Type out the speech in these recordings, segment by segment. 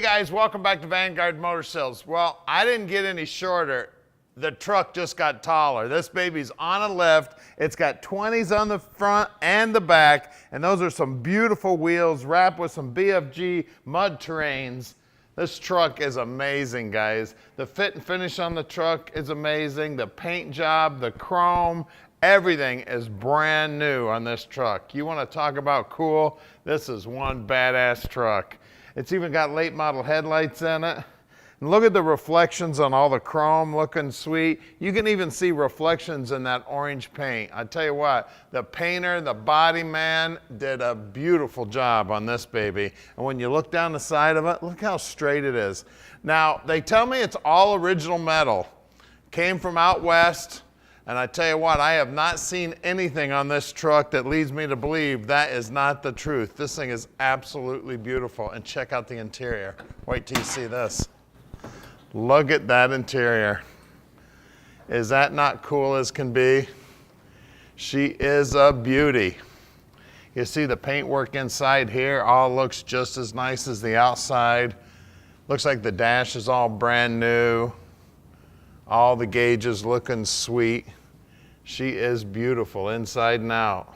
Hey guys, welcome back to Vanguard Motor Sales. Well, I didn't get any shorter. The truck just got taller. This baby's on a lift. It's got 20s on the front and the back, and those are some beautiful wheels wrapped with some BFG Mud-Terrains. This truck is amazing, guys. The fit and finish on the truck is amazing. The paint job, the chrome, everything is brand new on this truck. You want to talk about cool? This is one badass truck. It's even got late model headlights in it. And look at the reflections on all the chrome, looking sweet. You can even see reflections in that orange paint. I tell you what, the painter, the body man did a beautiful job on this baby. And when you look down the side of it, look how straight it is. Now, they tell me it's all original metal. Came from out west. And I tell you what, I have not seen anything on this truck that leads me to believe that is not the truth. This thing is absolutely beautiful. And check out the interior. Wait till you see this. Look at that interior. Is that not cool as can be? She is a beauty. You see the paintwork inside here all looks just as nice as the outside. Looks like the dash is all brand new. All the gauges looking sweet. She is beautiful inside and out.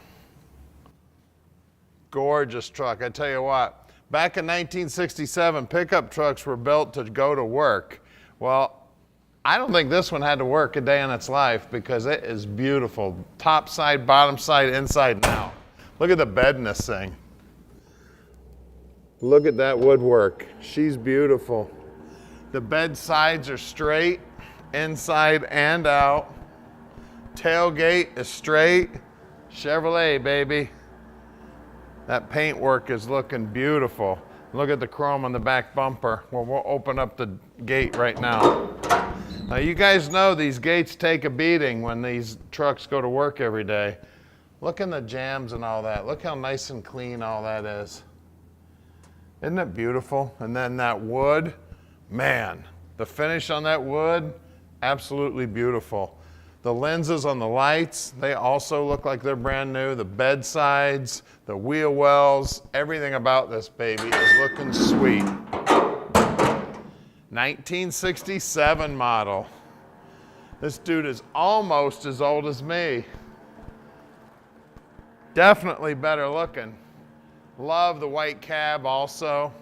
Gorgeous truck. I tell you what, back in 1967, pickup trucks were built to go to work. Well, I don't think this one had to work a day in its life because it is beautiful. Top side, bottom side, inside and out. Look at the bed in this thing. Look at that woodwork. She's beautiful. The bed sides are straight, inside and out. Tailgate is straight. Chevrolet, baby. That paintwork is looking beautiful. Look at the chrome on the back bumper. Well, we'll open up the gate right now. Now, you guys know these gates take a beating when these trucks go to work every day. Look in the jams and all that. Look how nice and clean all that is. Isn't it beautiful? And then that wood, man, the finish on that wood, absolutely beautiful. The lenses on the lights, they also look like they're brand new. The bed sides, the wheel wells, everything about this baby is looking sweet. 1967 model. This dude is almost as old as me. Definitely better looking. Love the white cab also.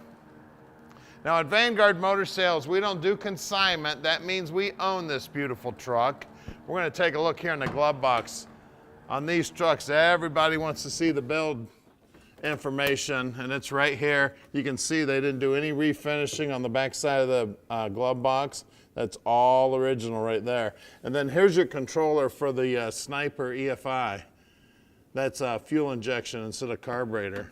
Now at Vanguard Motor Sales, we don't do consignment. That means we own this beautiful truck. We're going to take a look here in the glove box. On these trucks, everybody wants to see the build information, and it's right here. You can see they didn't do any refinishing on the back side of the glove box. That's all original right there. And then here's your controller for the Sniper EFI. That's fuel injection instead of carburetor.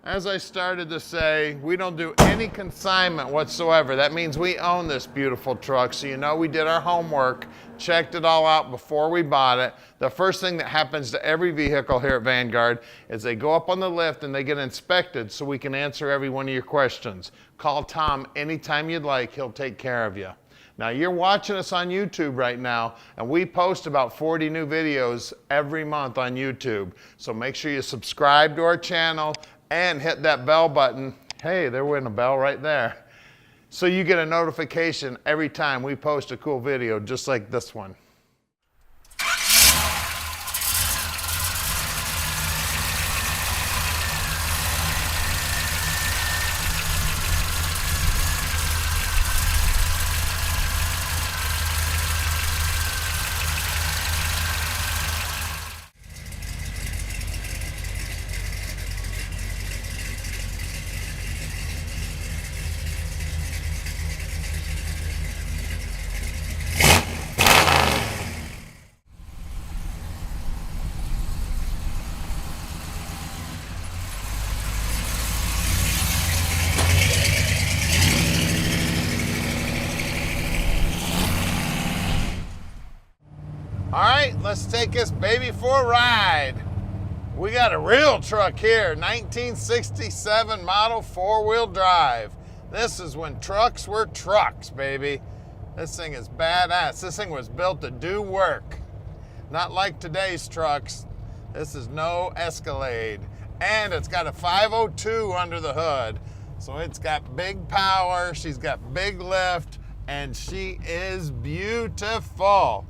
As I started to say, we don't do any consignment whatsoever. That means we own this beautiful truck, so you know we did our homework, checked it all out before we bought it. The first thing that happens to every vehicle here at Vanguard is they go up on the lift and they get inspected so we can answer every one of your questions. Call Tom anytime you'd like, he'll take care of you. Now you're watching us on YouTube right now, and we post about 40 new videos every month on YouTube. So make sure you subscribe to our channel and hit that bell button. Hey, there went a bell right there. So you get a notification every time we post a cool video just like this one. All right, let's take this baby for a ride. We got a real truck here, 1967 model 4-wheel drive. This is when trucks were trucks, baby. This thing is badass. This thing was built to do work. Not like today's trucks. This is no Escalade. And it's got a 502 under the hood. So it's got big power, she's got big lift, and she is beautiful.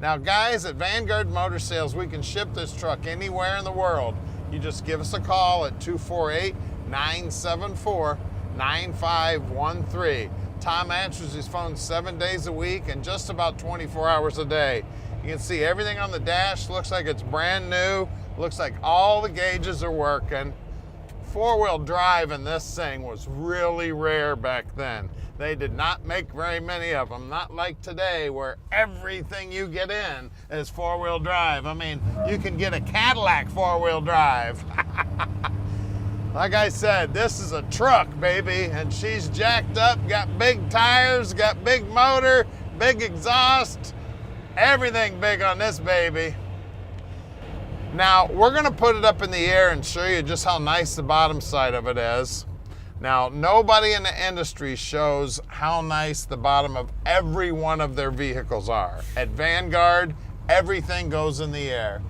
Now guys, at Vanguard Motor Sales, we can ship this truck anywhere in the world. You just give us a call at 248-974-9513. Tom answers his phone 7 days a week and just about 24 hours a day. You can see everything on the dash, looks like it's brand new, looks like all the gauges are working. Four-wheel drive in this thing was really rare back then. They did not make very many of them, not like today where everything you get in is four-wheel drive. I mean, you can get a Cadillac four-wheel drive. Like I said, this is a truck, baby, and she's jacked up, got big tires, got big motor, big exhaust, everything big on this baby. Now, we're gonna put it up in the air and show you just how nice the bottom side of it is. Now, nobody in the industry shows how nice the bottom of every one of their vehicles are. At Vanguard, everything goes in the air.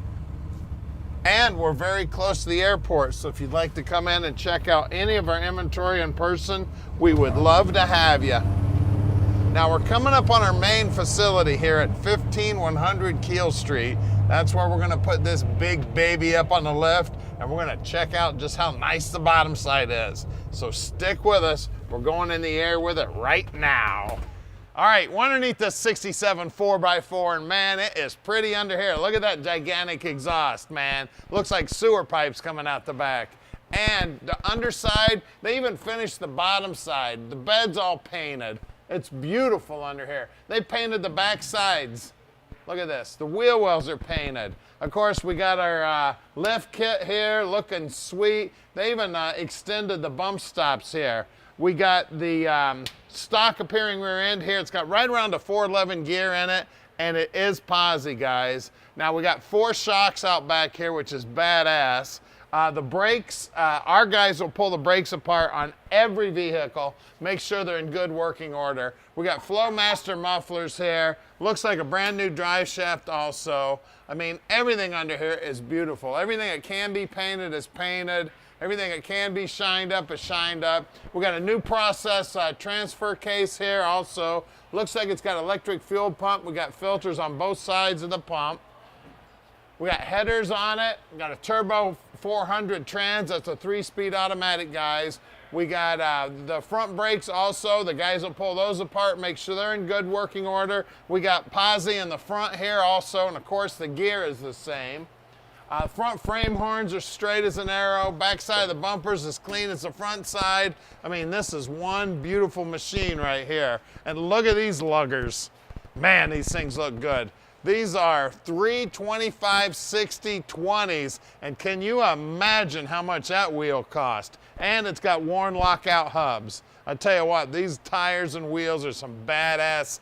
And we're very close to the airport, so if you'd like to come in and check out any of our inventory in person, we would love to have you. Now, we're coming up on our main facility here at 15100 Keel Street. That's where we're gonna put this big baby up on the lift, and we're gonna check out just how nice the bottom side is. So stick with us. We're going in the air with it right now. All right, we're underneath this 67 4x4, and man, it is pretty under here. Look at that gigantic exhaust, man. Looks like sewer pipes coming out the back. And the underside, they even finished the bottom side. The bed's all painted. It's beautiful under here. They painted the back sides. Look at this, the wheel wells are painted. Of course, we got our lift kit here, looking sweet. They even extended the bump stops here. We got the stock appearing rear end here. It's got right around a 411 gear in it, and it is posi, guys. Now we got 4 shocks out back here, which is badass. The brakes, our guys will pull the brakes apart on every vehicle, make sure they're in good working order. We got Flowmaster mufflers here. Looks like a brand new drive shaft also. I mean, everything under here is beautiful. Everything that can be painted is painted. Everything that can be shined up is shined up. We got a new process transfer case here also. Looks like it's got electric fuel pump. We got filters on both sides of the pump. We got headers on it. We got a turbo 400 trans. That's a 3-speed automatic, guys. We got the front brakes also. The guys will pull those apart, make sure they're in good working order. We got posi in the front here also, and of course the gear is the same. Front frame horns are straight as an arrow. Back side of the bumpers is clean as the front side. I mean, this is one beautiful machine right here. And look at these luggers. Man, these things look good. These are 325/60 20s, and can you imagine how much that wheel cost? And it's got worn lockout hubs. I tell you what, these tires and wheels are some badass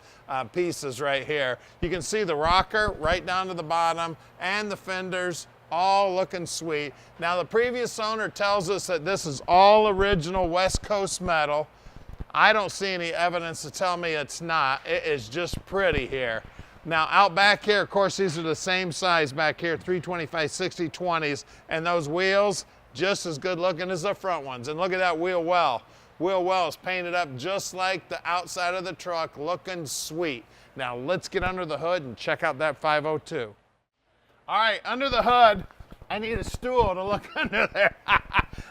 pieces right here. You can see the rocker right down to the bottom, and the fenders, all looking sweet. Now, the previous owner tells us that this is all original West Coast metal. I don't see any evidence to tell me it's not. It is just pretty here. Now, out back here, of course, these are the same size back here, 325/60 20s, and those wheels, just as good looking as the front ones. And look at that wheel well. Wheel well is painted up just like the outside of the truck, looking sweet. Now, let's get under the hood and check out that 502. All right, under the hood, I need a stool to look under there.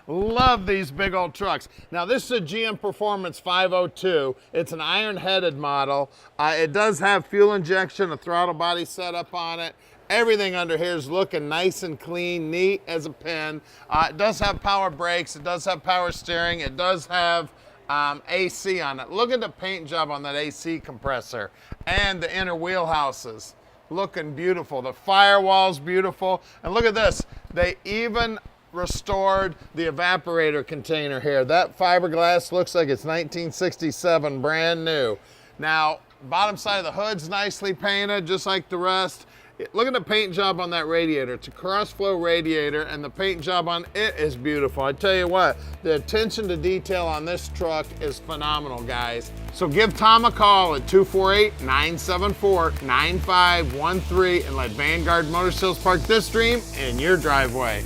Love these big old trucks. Now, this is a GM Performance 502. It's an iron-headed model. It does have fuel injection, a throttle body setup on it. Everything under here is looking nice and clean, neat as a pin. It does have power brakes. It does have power steering. It does have AC on it. Look at the paint job on that AC compressor and the inner wheelhouses. Looking beautiful. The firewall's beautiful. And look at this. They even restored the evaporator container here. That fiberglass looks like it's 1967, brand new. Now, bottom side of the hood's nicely painted, just like the rest. Look at the paint job on that radiator. It's a cross-flow radiator, and the paint job on it is beautiful. I tell you what, the attention to detail on this truck is phenomenal, guys. So give Tom a call at 248-974-9513 and let Vanguard Motor Sales park this dream in your driveway.